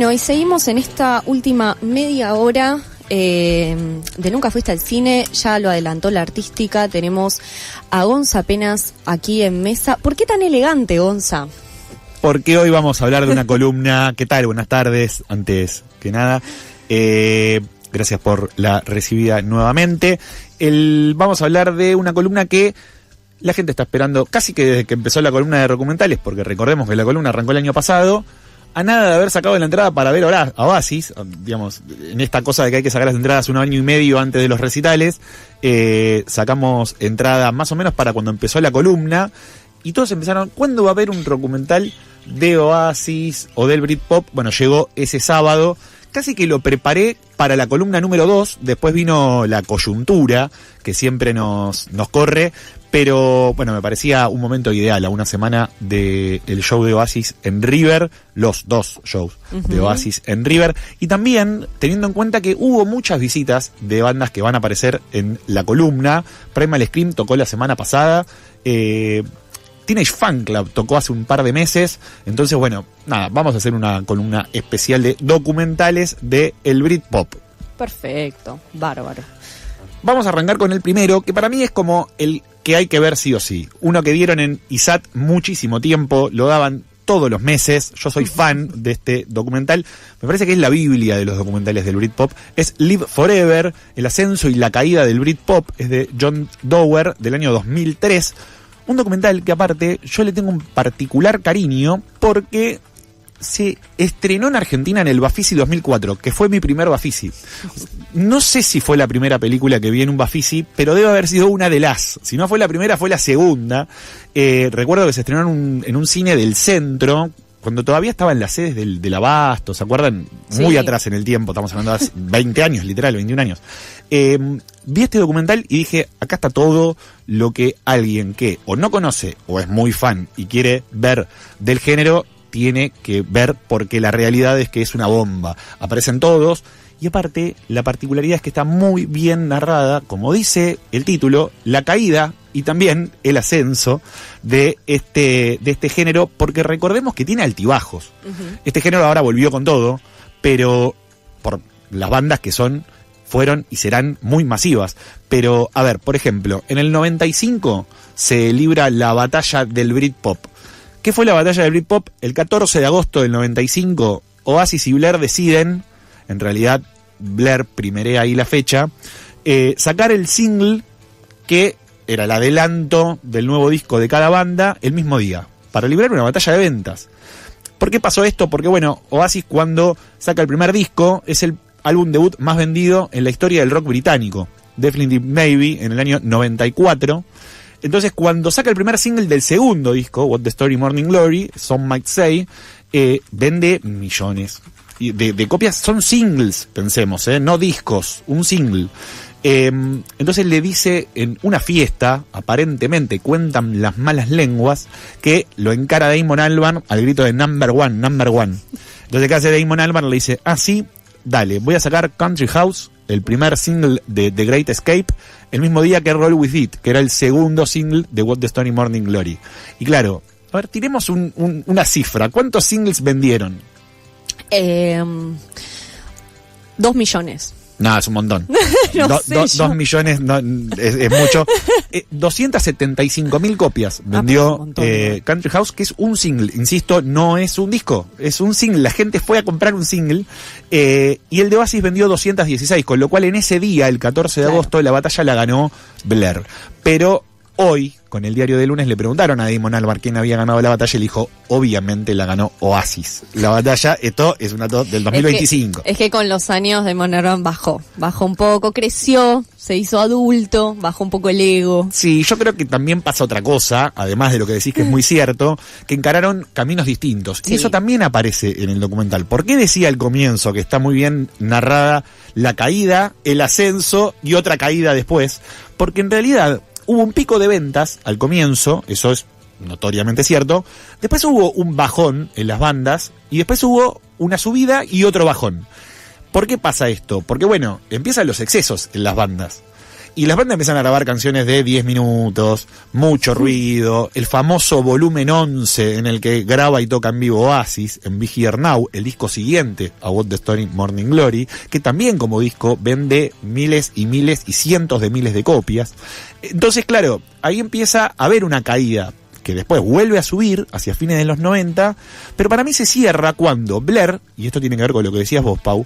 Bueno, y seguimos en esta última media hora de Nunca Fuiste al Cine. Ya lo adelantó la artística. Tenemos a Gonza Penas aquí en mesa. ¿Por qué tan elegante, Gonza? Porque hoy vamos a hablar de una columna. ¿Qué tal? Buenas tardes, antes que nada. Gracias por la recibida nuevamente. Vamos a hablar de una columna que la gente está esperando casi que desde que empezó la columna de documentales, porque recordemos que la columna arrancó el año pasado, a nada de haber sacado la entrada para ver a Oasis, digamos, en esta cosa de que hay que sacar las entradas 1 año y medio antes de los recitales, sacamos entrada más o menos para cuando empezó la columna, y todos empezaron, ¿cuándo va a haber un documental de Oasis o del Britpop? Bueno, llegó ese sábado. Casi que lo preparé para la columna número 2, después vino la coyuntura, que siempre nos corre, pero bueno, me parecía un momento ideal, a una semana del show de Oasis en River, los 2 shows de Oasis en River, y también teniendo en cuenta que hubo muchas visitas de bandas que van a aparecer en la columna. Primal Scream tocó la semana pasada, Teenage Fan Club tocó hace un par de meses. Entonces, bueno, nada, vamos a hacer una columna especial de documentales de el Britpop. Perfecto, bárbaro. Vamos a arrancar con el primero, que para mí es como el que hay que ver sí o sí. Uno que dieron en ISAT muchísimo tiempo, lo daban todos los meses. Yo soy fan de este documental. Me parece que es la Biblia de los documentales del Britpop. Es Live Forever, el ascenso y la caída del Britpop. Es de John Dower, del año 2003. Un documental que aparte yo le tengo un particular cariño porque se estrenó en Argentina en el Bafisi 2004, que fue mi primer Bafisi. No sé si fue la primera película que vi en un Bafisi, pero debe haber sido una de las. Si no fue la primera, fue la segunda. Recuerdo que se estrenó en un cine del centro, cuando todavía estaban las sedes del Abasto, ¿se acuerdan? Muy atrás en el tiempo, estamos hablando de hace 20 años, literal, 21 años. Vi este documental y dije, acá está todo lo que alguien que o no conoce o es muy fan y quiere ver del género, tiene que ver, porque la realidad es que es una bomba. Aparecen todos. Y aparte, la particularidad es que está muy bien narrada, como dice el título, la caída y también el ascenso de este género, porque recordemos que tiene altibajos. Este género ahora volvió con todo, pero por las bandas que fueron y serán muy masivas. Pero, a ver, por ejemplo, en el 95 se libra la batalla del Britpop. ¿Qué fue la batalla del Britpop? El 14 de agosto del 95, Oasis y Blair deciden, en realidad Blair primerea ahí la fecha, sacar el single que era el adelanto del nuevo disco de cada banda el mismo día, para librar una batalla de ventas. ¿Por qué pasó esto? Porque bueno, Oasis cuando saca el primer disco es el álbum debut más vendido en la historia del rock británico, Definitive Maybe, en el año 94. Entonces cuando saca el primer single del segundo disco, What the Story Morning Glory, Some Might Say, vende millones de copias. Son singles, pensemos, no discos, un single. Entonces le dice en una fiesta, aparentemente cuentan las malas lenguas, que lo encara Damon Albarn al grito de number one, number one. Entonces ¿qué hace Damon Albarn? Le dice, sí, dale, voy a sacar Country House, el primer single de The Great Escape, el mismo día que Roll With It, que era el segundo single de What the Story Morning Glory. Y claro, a ver, tiremos una cifra. ¿Cuántos singles vendieron? 2 millones. No, es un montón. 2 millones es mucho. 275.000 copias vendió montón, Country House, que es un single. Insisto, no es un disco, es un single. La gente fue a comprar un single. Y el de Oasis vendió 216, con lo cual en ese día, el 14 de agosto, la batalla la ganó Blair. Pero hoy, con el diario de lunes, le preguntaron a Damon Albarn quién había ganado la batalla y le dijo, obviamente la ganó Oasis. La batalla, esto es una del 2025. Es que con los años Damon Albarn bajó un poco, creció, se hizo adulto, bajó un poco el ego. Sí, yo creo que también pasa otra cosa, además de lo que decís que es muy cierto, que encararon caminos distintos. Sí. Y eso también aparece en el documental. ¿Por qué decía al comienzo, que está muy bien narrada, la caída, el ascenso y otra caída después? Porque en realidad hubo un pico de ventas al comienzo, eso es notoriamente cierto. Después hubo un bajón en las bandas y después hubo una subida y otro bajón. ¿Por qué pasa esto? Porque bueno, empiezan los excesos en las bandas. Y las bandas empiezan a grabar canciones de 10 minutos, mucho ruido, el famoso volumen 11 en el que graba y toca en vivo Oasis, en Be Here Now, el disco siguiente a What the Story, Morning Glory, que también como disco vende miles y miles y cientos de miles de copias. Entonces, claro, ahí empieza a haber una caída, que después vuelve a subir hacia fines de los 90, pero para mí se cierra cuando Blur, y esto tiene que ver con lo que decías vos, Pau,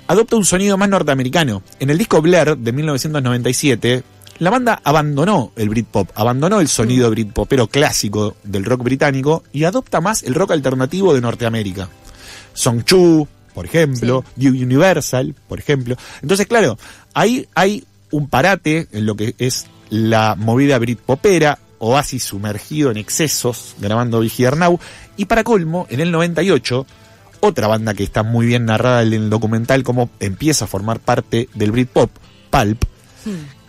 adopta un sonido más norteamericano. En el disco Blur de 1997, la banda abandonó el Britpop, abandonó el sonido britpopero clásico del rock británico y adopta más el rock alternativo de Norteamérica. Song 2, por ejemplo, sí. Universal, por ejemplo. Entonces, claro, ahí hay un parate en lo que es la movida britpopera, Oasis sumergido en excesos, grabando Be Here Now, y para colmo, en el 98... otra banda que está muy bien narrada en el documental, cómo empieza a formar parte del Britpop, Pulp,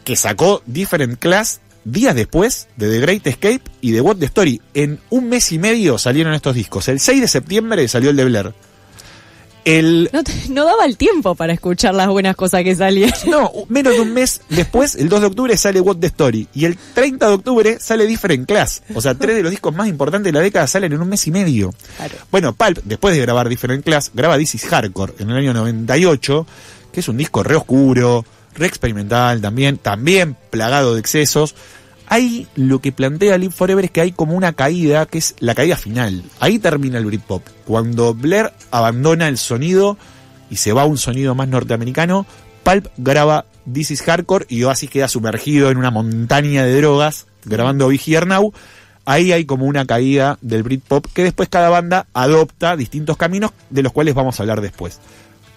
que sacó Different Class días después de The Great Escape y de What the Story. En un mes y medio salieron estos discos. El 6 de septiembre salió el de Blur. No daba el tiempo para escuchar las buenas cosas que salían. No, menos de un mes después, el 2 de octubre sale What the Story. Y el 30 de octubre sale Different Class. O sea, 3 de los discos más importantes de la década salen en un mes y medio. Claro. Bueno, Pulp, después de grabar Different Class, graba This Is Hardcore en el año 98, que es un disco re oscuro, re experimental también plagado de excesos. Ahí lo que plantea Live Forever es que hay como una caída, que es la caída final. Ahí termina el Britpop. Cuando Blur abandona el sonido y se va a un sonido más norteamericano, Pulp graba This Is Hardcore y Oasis queda sumergido en una montaña de drogas grabando Be Here Now. Ahí hay como una caída del Britpop que después cada banda adopta distintos caminos, de los cuales vamos a hablar después.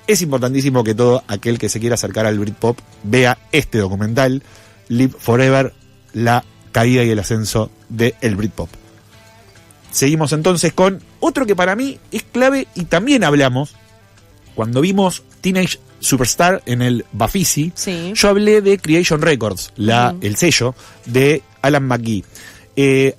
Es importantísimo que todo aquel que se quiera acercar al Britpop vea este documental, Live Forever, la caída y el ascenso del Britpop. Seguimos entonces con otro que para mí es clave y también hablamos cuando vimos Teenage Superstar en el Bafisi. Sí. Yo hablé de Creation Records, el sello de Alan McGee.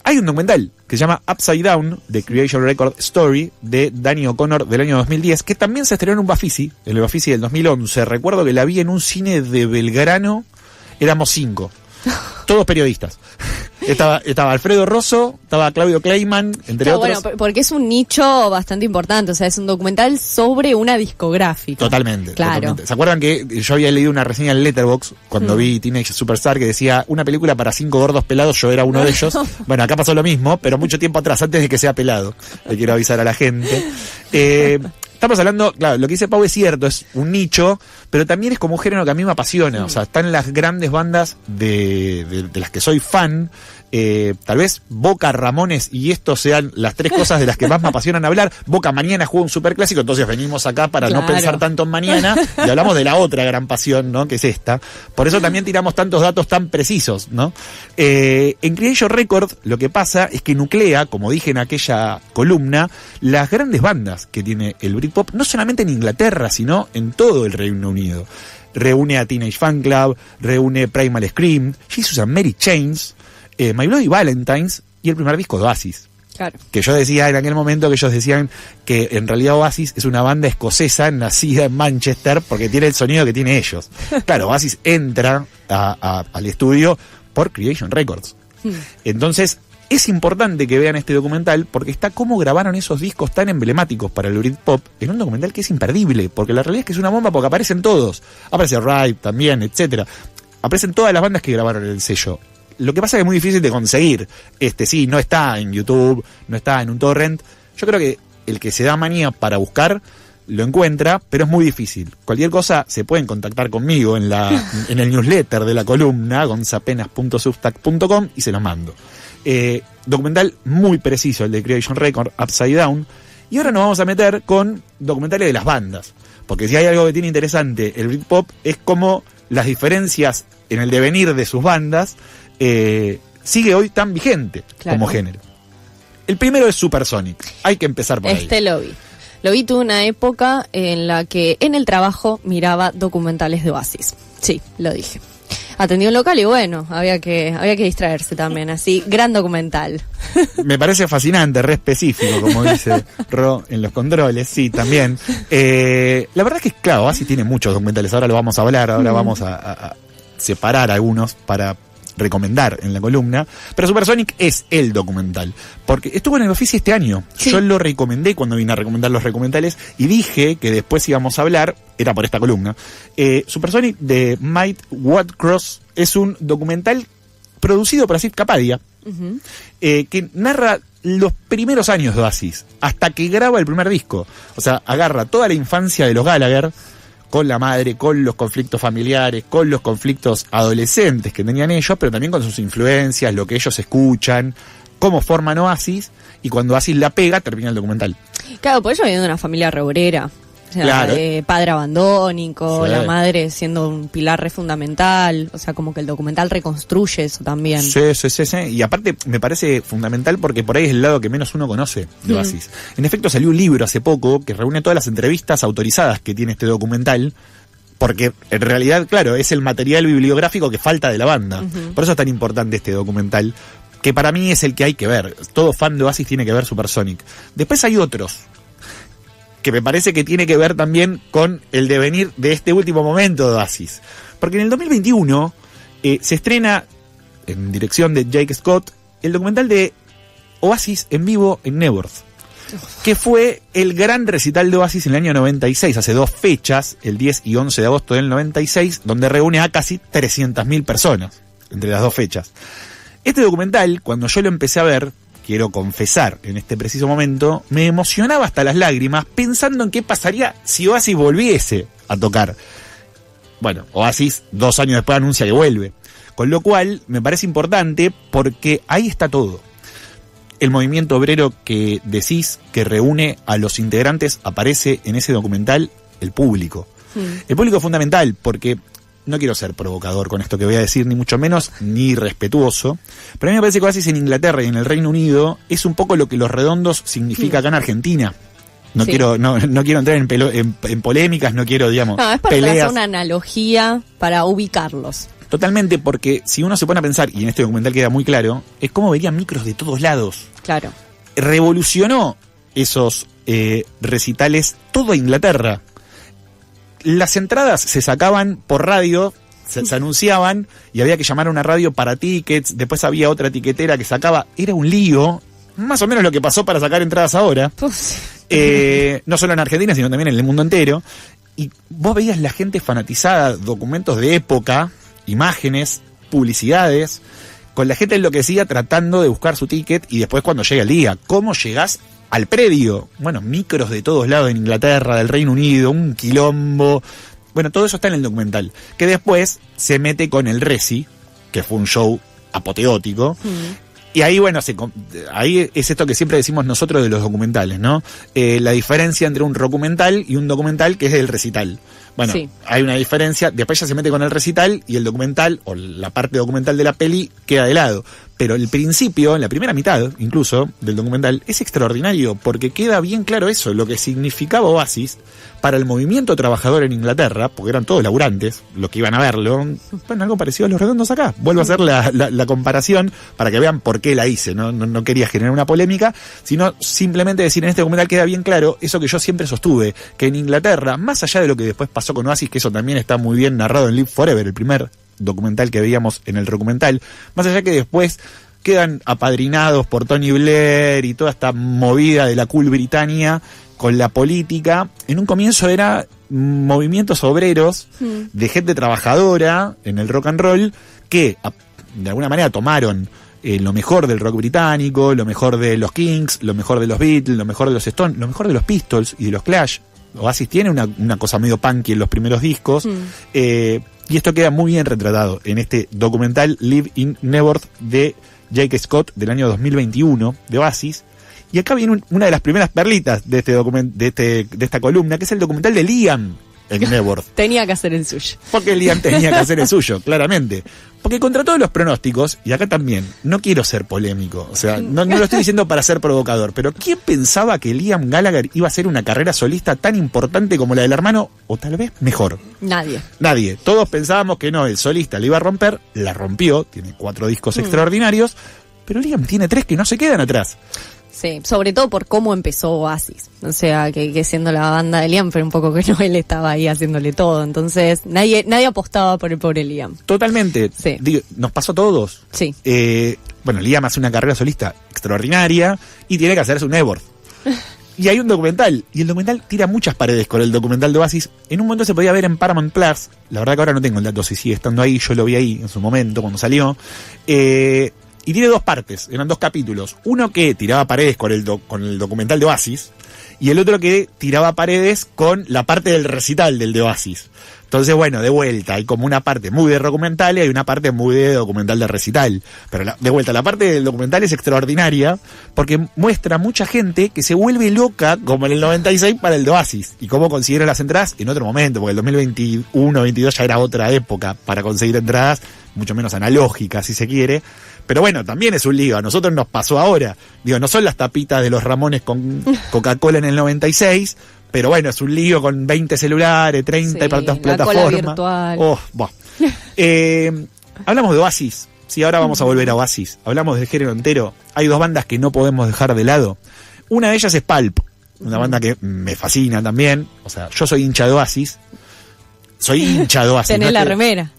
Hay un documental que se llama Upside Down, de Creation Record Story, de Danny O'Connor del año 2010, que también se estrenó en un Bafisi, en el Bafisi del 2011. Recuerdo que la vi en un cine de Belgrano, éramos 5. Todos periodistas. Estaba Alfredo Rosso, estaba Claudio Kleiman, entre otros. Bueno, porque es un nicho bastante importante, o sea, es un documental sobre una discográfica. Totalmente, claro. Totalmente. ¿Se acuerdan que yo había leído una reseña en Letterboxd cuando vi Teenage Superstar que decía una película para 5 gordos pelados? Yo era uno de ellos. Bueno, acá pasó lo mismo, pero mucho tiempo atrás, antes de que sea pelado. Le quiero avisar a la gente. Estamos hablando, claro, lo que dice Pau es cierto, es un nicho, pero también es como un género que a mí me apasiona. O sea, están las grandes bandas de las que soy fan. Tal vez Boca, Ramones y esto sean las 3 cosas de las que más me apasionan hablar. Boca mañana juega un superclásico, entonces venimos acá para no pensar tanto en mañana y hablamos de la otra gran pasión, ¿no? Que es esta. Por eso también tiramos tantos datos tan precisos, ¿no? En Creation Records lo que pasa es que nuclea, como dije en aquella columna, las grandes bandas que tiene el Britpop, no solamente en Inglaterra, sino en todo el Reino Unido. Reúne a Teenage Fanclub, reúne Primal Scream, Jesus and Mary Chains, My Bloody Valentines y el primer disco de Oasis. Claro. Que yo decía en aquel momento que ellos decían que en realidad Oasis es una banda escocesa nacida en Manchester porque tiene el sonido que tiene ellos. Claro, Oasis entra al estudio por Creation Records. Entonces, es importante que vean este documental porque está cómo grabaron esos discos tan emblemáticos para el Britpop en un documental que es imperdible, porque la realidad es que es una bomba porque aparecen todos. Aparece Ripe también, etcétera. Aparecen todas las bandas que grabaron el sello. Lo que pasa es que es muy difícil de conseguir. Sí, no está en YouTube, no está en un torrent. Yo creo que el que se da manía para buscar lo encuentra, pero es muy difícil. Cualquier cosa se pueden contactar conmigo en el newsletter de la columna, gonzapenas.substack.com, y se los mando. Documental muy preciso, el de Creation Record, Upside Down. Y ahora nos vamos a meter con documentales de las bandas. Porque si hay algo que tiene interesante el Britpop es como las diferencias en el devenir de sus bandas sigue hoy tan vigente como género. El primero es Supersonic. Hay que empezar por ahí. Lo vi tuve una época en la que en el trabajo miraba documentales de Oasis. Sí, lo dije. Atendí un local y bueno, había que distraerse también, así, gran documental. Me parece fascinante, re específico, como dice Ro en los controles, sí, también. La verdad es que, claro, Oasis tiene muchos documentales, ahora lo vamos a hablar, ahora vamos a separar algunos para recomendar en la columna, pero Supersonic es el documental, porque estuvo en el Ofici este año. Sí. Yo lo recomendé cuando vine a recomendar los documentales y dije que después íbamos a hablar, era por esta columna. Supersonic de Mike Wattcross es un documental producido por Asif Kapadia, que narra los primeros años de Oasis, hasta que graba el primer disco. O sea, agarra toda la infancia de los Gallagher, con la madre, con los conflictos familiares, con los conflictos adolescentes que tenían ellos, pero también con sus influencias, lo que ellos escuchan, cómo forman Oasis, y cuando Oasis la pega, termina el documental. Claro, por ello viene de una familia reurera. O sea, claro. Padre abandónico, Sí. la madre siendo un pilar re fundamental, o sea, como que el documental reconstruye eso también. Sí. Y aparte me parece fundamental porque por ahí es el lado que menos uno conoce de Oasis. En efecto, salió un libro hace poco que reúne todas las entrevistas autorizadas que tiene este documental, porque en realidad, claro, es el material bibliográfico que falta de la banda. Por eso es tan importante este documental, que para mí es el que hay que ver. Todo fan de Oasis tiene que ver Supersonic. Después hay otros que me parece que tiene que ver también con el devenir de este último momento de Oasis. Porque en el 2021 se estrena, en dirección de Jake Scott, el documental de Oasis en vivo en Nebworth, que fue el gran recital de Oasis en el año 96, hace 2 fechas, el 10 y 11 de agosto del 96, donde reúne a casi 300.000 personas, entre las 2 fechas. Este documental, cuando yo lo empecé a ver, quiero confesar, en este preciso momento, me emocionaba hasta las lágrimas pensando en qué pasaría si Oasis volviese a tocar. Bueno, Oasis 2 años después anuncia que vuelve. Con lo cual, me parece importante porque ahí está todo. El movimiento obrero que decís que reúne a los integrantes aparece en ese documental, el público. El público es fundamental porque... No quiero ser provocador con esto que voy a decir, ni mucho menos, ni irrespetuoso. Pero a mí me parece que Oasis en Inglaterra y en el Reino Unido es un poco lo que Los Redondos significa acá en Argentina. No quiero entrar en polémicas, no quiero, digamos, es para peleas. hacer una analogía para ubicarlos. Totalmente, porque si uno se pone a pensar, y en este documental queda muy claro, es cómo verían micros de todos lados. Claro. Revolucionó esos recitales toda Inglaterra. Las entradas se sacaban por radio, se anunciaban y había que llamar a una radio para tickets, después había otra tiquetera que sacaba, era un lío, más o menos lo que pasó para sacar entradas ahora, no solo en Argentina sino también en el mundo entero, y vos veías la gente fanatizada, documentos de época, imágenes, publicidades, con la gente enloquecida tratando de buscar su ticket y después cuando llega el día, ¿cómo llegás al predio? Bueno, micros de todos lados en Inglaterra, del Reino Unido, un quilombo. Bueno, todo eso está en el documental, que después se mete con el Resi, que fue un show apoteótico. Y ahí, bueno, ahí es esto que siempre decimos nosotros de los documentales, ¿no? La diferencia entre un documental y un documental que es el recital. Bueno, hay una diferencia, después ya se mete con el recital y el documental, o la parte documental de la peli, queda de lado. Pero el principio, la primera mitad, incluso, del documental, es extraordinario, porque queda bien claro eso, lo que significaba Oasis para el movimiento trabajador en Inglaterra, porque eran todos laburantes, los que iban a verlo. Bueno, algo parecido a Los Redondos acá. Vuelvo a hacer la comparación para que vean por qué la hice, ¿no? No quería generar una polémica, sino simplemente decir, en este documental queda bien claro eso que yo siempre sostuve, que en Inglaterra, más allá de lo que después pasó con Oasis, que eso también está muy bien narrado en Live Forever, el primer documental que veíamos en el documental, más allá que después quedan apadrinados por Tony Blair y toda esta movida de la cool Britannia con la política. En un comienzo era movimientos obreros de gente trabajadora en el rock and roll que de alguna manera tomaron lo mejor del rock británico, lo mejor de los Kings, lo mejor de los Beatles, lo mejor de los Stones, lo mejor de los Pistols y de los Clash. Oasis tiene una cosa medio punky en los primeros discos, y esto queda muy bien retratado en este documental Live in Nebworth de Jake Scott del año 2021 de Oasis. Y acá viene una de las primeras perlitas de de esta columna, que es el documental de Liam en Nebworth. Tenía que hacer el suyo. Porque Liam tenía que hacer el suyo, claramente. Porque contra todos los pronósticos, y acá también, no quiero ser polémico, o sea, no lo estoy diciendo para ser provocador, pero ¿quién pensaba que Liam Gallagher iba a hacer una carrera solista tan importante como la del hermano, o tal vez mejor? Nadie. Todos pensábamos que no, el solista le iba a romper, la rompió, tiene 4 discos extraordinarios, pero Liam tiene 3 que no se quedan atrás. Sí, sobre todo por cómo empezó Oasis. O sea, que siendo la banda de Liam, pero un poco que Noel estaba ahí haciéndole todo. Entonces, nadie apostaba por el pobre Liam. Totalmente. Sí. Digo, nos pasó a todos. Sí. Bueno, Liam hace una carrera solista extraordinaria y tiene que hacerse un Eworth. Y hay un documental, y el documental tira muchas paredes con el documental de Oasis. En un momento se podía ver en Paramount Plus, la verdad que ahora no tengo el dato si sigue estando ahí, yo lo vi ahí en su momento cuando salió. Y tiene dos partes, eran dos capítulos. Uno que tiraba paredes con el documental de Oasis, y el otro que tiraba paredes con la parte del recital del de Oasis. Entonces, bueno, de vuelta, hay como una parte muy de documental y hay una parte muy de documental de recital. Pero de vuelta, la parte del documental es extraordinaria porque muestra mucha gente que se vuelve loca, como en el 96, para el de Oasis. Y cómo consiguieron las entradas en otro momento, porque el 2021-22 ya era otra época para conseguir entradas, mucho menos analógicas, si se quiere. Pero bueno, también es un lío. A nosotros nos pasó ahora. Digo, no son las tapitas de los Ramones con Coca-Cola en el 96, pero bueno, es un lío con 20 celulares, 30 plataformas. Virtual. Hablamos de Oasis. Sí, ahora vamos a volver a Oasis. Hablamos del género entero. Hay dos bandas que no podemos dejar de lado. Una de ellas es Pulp, una banda que me fascina también. O sea, yo soy hincha de Oasis. Soy hincha de Oasis. Tenés la remera.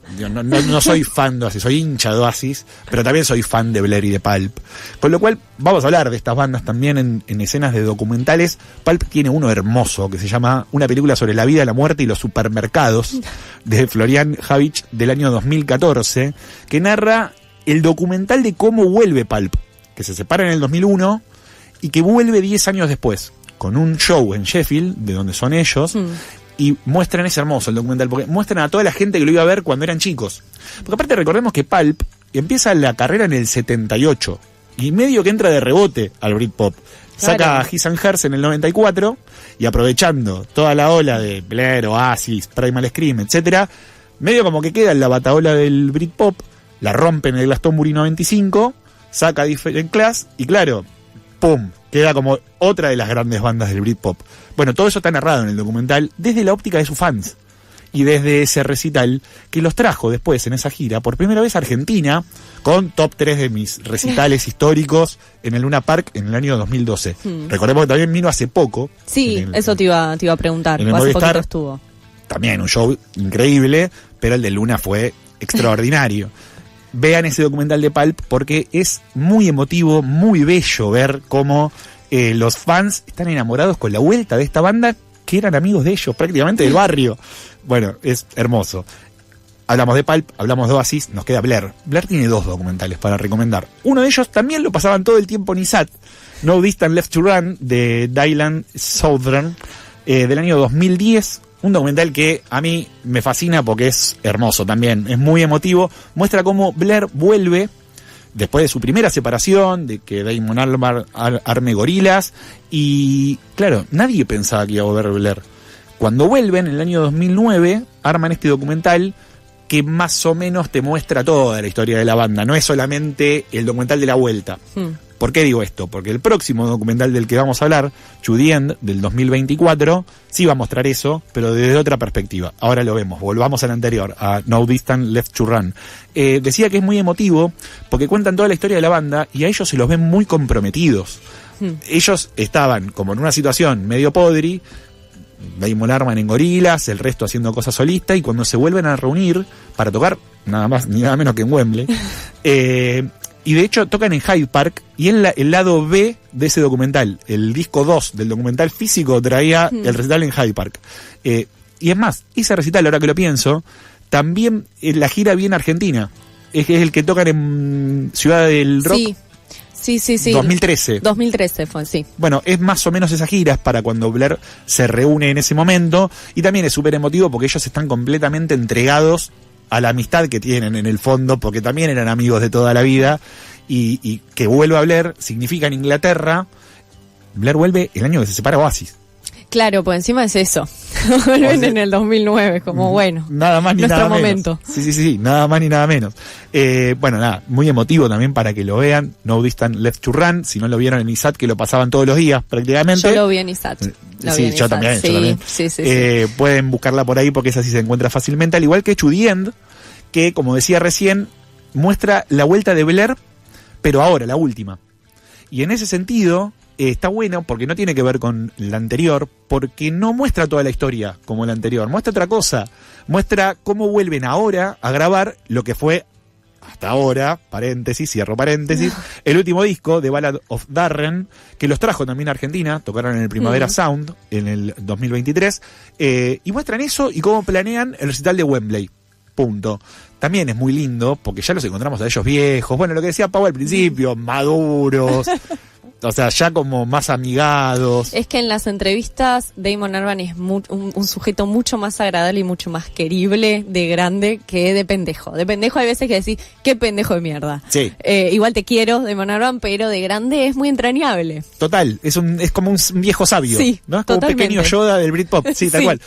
No soy fan de Oasis, soy hincha de Oasis, pero también soy fan de Blair y de Pulp. Con lo cual, vamos a hablar de estas bandas también en escenas de documentales. Pulp tiene uno hermoso que se llama Una película sobre la vida, la muerte y los supermercados, de Florian Havich, del año 2014, que narra el documental de cómo vuelve Pulp, que se separa en el 2001 y que vuelve 10 años después, con un show en Sheffield, de donde son ellos. Y muestran, es hermoso el documental, porque muestran a toda la gente que lo iba a ver cuando eran chicos. Porque aparte recordemos que Pulp empieza la carrera en el 78, y medio que entra de rebote al Britpop. Saca His and Hers en el 94, y aprovechando toda la ola de Blair, Oasis, Primal Scream, etcétera, medio como que queda en la bataola del Britpop, la rompe en el Glastonbury 95, saca Different Class, y claro, ¡pum!, queda como otra de las grandes bandas del Britpop. Bueno, todo eso está narrado en el documental desde la óptica de sus fans. Y desde ese recital que los trajo después en esa gira, por primera vez a Argentina, con top 3 de mis recitales históricos en el Luna Park en el año 2012. Recordemos que también vino hace poco. Sí, eso te iba a preguntar. En el hace Movistar poquito estuvo. También un show increíble, pero el de Luna fue extraordinario. Vean ese documental de Pulp porque es muy emotivo, muy bello ver cómo los fans están enamorados con la vuelta de esta banda que eran amigos de ellos, prácticamente del barrio. Bueno, es hermoso. Hablamos de Pulp, hablamos de Oasis, nos queda Blair. Blair tiene dos documentales para recomendar. Uno de ellos también lo pasaban todo el tiempo en ISAT, No Distant Left to Run, de Dylan Southern, del año 2010. Un documental que a mí me fascina porque es hermoso también, es muy emotivo. Muestra cómo Blair vuelve después de su primera separación, de que Damon Albarn arme Gorillaz, y claro, nadie pensaba que iba a volver Blair. Cuando vuelven, en el año 2009, arman este documental que más o menos te muestra toda la historia de la banda, no es solamente el documental de la vuelta. ¿Por qué digo esto? Porque el próximo documental del que vamos a hablar, To the End, del 2024, sí va a mostrar eso, pero desde otra perspectiva. Ahora lo vemos. Volvamos al anterior, a No Distant Left to Run. Decía que es muy emotivo porque cuentan toda la historia de la banda y a ellos se los ven muy comprometidos. Ellos estaban como en una situación medio podri, Damon Albarn en Gorillaz, el resto haciendo cosas solistas, y cuando se vuelven a reunir para tocar nada más ni nada menos que en Wembley, y de hecho tocan en Hyde Park, y en el lado B de ese documental, el disco 2 del documental físico, traía el recital en Hyde Park. Y es más, ese recital, ahora que lo pienso, también la gira viene a Argentina. Es el que tocan en Ciudad del Rock. Sí. 2013. 2013 fue, sí. Bueno, es más o menos esas giras para cuando Blair se reúne en ese momento, y también es súper emotivo porque ellos están completamente entregados a la amistad que tienen en el fondo, porque también eran amigos de toda la vida, y que vuelva a Blair significa en Inglaterra, Blair vuelve el año que se separa Oasis. Claro, pues encima es eso. Vuelven en el 2009, como bueno. Nada más ni nada momento. Menos. Sí, nada más ni nada menos. Bueno, nada, muy emotivo también para que lo vean. No Distant Left to Run, si no lo vieron en ISAT, que lo pasaban todos los días prácticamente. Yo lo vi en ISAT. Yo también. Sí. Pueden buscarla por ahí porque esa sí se encuentra fácilmente, al igual que To the End, que como decía recién, muestra la vuelta de Blair, pero ahora, la última. Y en ese sentido, está bueno porque no tiene que ver con la anterior, porque no muestra toda la historia como la anterior, muestra otra cosa, muestra cómo vuelven ahora a grabar lo que fue hasta ahora, paréntesis, cierro paréntesis, el último disco de Ballad of Darren, que los trajo también a Argentina, tocaron en el Primavera Sound en el 2023, y muestran eso y cómo planean el recital de Wembley. Punto. También es muy lindo, porque ya los encontramos a ellos viejos, bueno, lo que decía Pau al principio, maduros, o sea, ya como más amigados. Es que en las entrevistas Damon Albarn es un sujeto mucho más agradable y mucho más querible de grande que de pendejo. De pendejo hay veces que decís, qué pendejo de mierda. Sí. Igual te quiero, Damon Albarn, pero de grande es muy entrañable. Total, es como un viejo sabio, sí, ¿no? Es como totalmente. un pequeño Yoda del Britpop, sí, tal Sí. cual.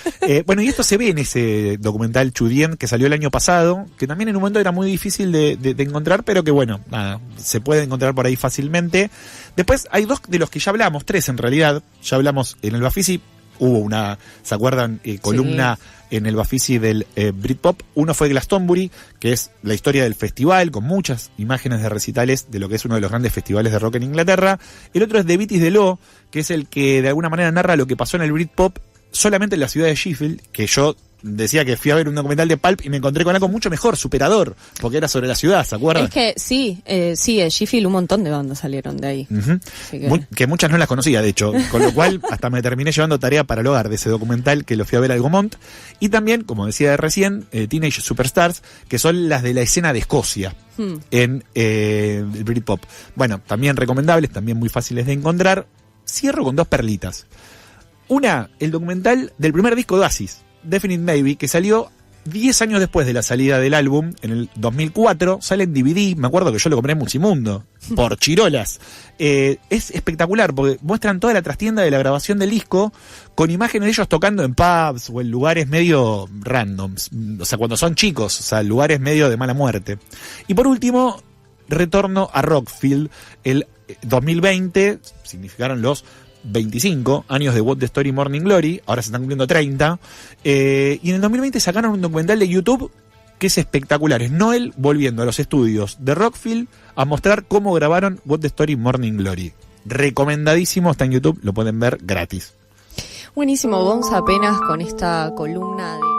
Bueno, y esto se ve en ese documental Chudien que salió el año pasado, que también en un momento era muy difícil de encontrar, pero que bueno, nada, se puede encontrar por ahí fácilmente. Después hay dos de los que ya hablamos, tres en realidad, ya hablamos en el Bafisi, hubo una, ¿se acuerdan? Columna en el Bafisi del Britpop. Uno fue Glastonbury, que es la historia del festival, con muchas imágenes de recitales de lo que es uno de los grandes festivales de rock en Inglaterra. El otro es The Beat is the Law, que es el que de alguna manera narra lo que pasó en el Britpop solamente en la ciudad de Sheffield, que yo decía que fui a ver un documental de Pulp y me encontré con algo mucho mejor, superador, porque era sobre la ciudad, ¿se acuerdan? Es que sí, en Sheffield un montón de bandas salieron de ahí. Uh-huh. Que muchas no las conocía, de hecho, con lo cual hasta me terminé llevando tarea para el hogar de ese documental que lo fui a ver al Gaumont. Y también, como decía recién, Teenage Superstars, que son las de la escena de Escocia en el Britpop. Bueno, también recomendables, también muy fáciles de encontrar. Cierro con dos perlitas. Una, el documental del primer disco de Oasis, Definite Maybe, que salió 10 años después de la salida del álbum, en el 2004, sale en DVD, me acuerdo que yo lo compré en Musimundo, por chirolas. Es espectacular, porque muestran toda la trastienda de la grabación del disco, con imágenes de ellos tocando en pubs o en lugares medio randoms, o sea, cuando son chicos, o sea, lugares medio de mala muerte. Y por último, retorno a Rockfield, el 2020, significaron los 25 años de What the Story Morning Glory, ahora se están cumpliendo 30, y en el 2020 sacaron un documental de YouTube que es espectacular, es Noel volviendo a los estudios de Rockfield a mostrar cómo grabaron What the Story Morning Glory. Recomendadísimo, está en YouTube, lo pueden ver gratis. Buenísimo, vamos apenas con esta columna de...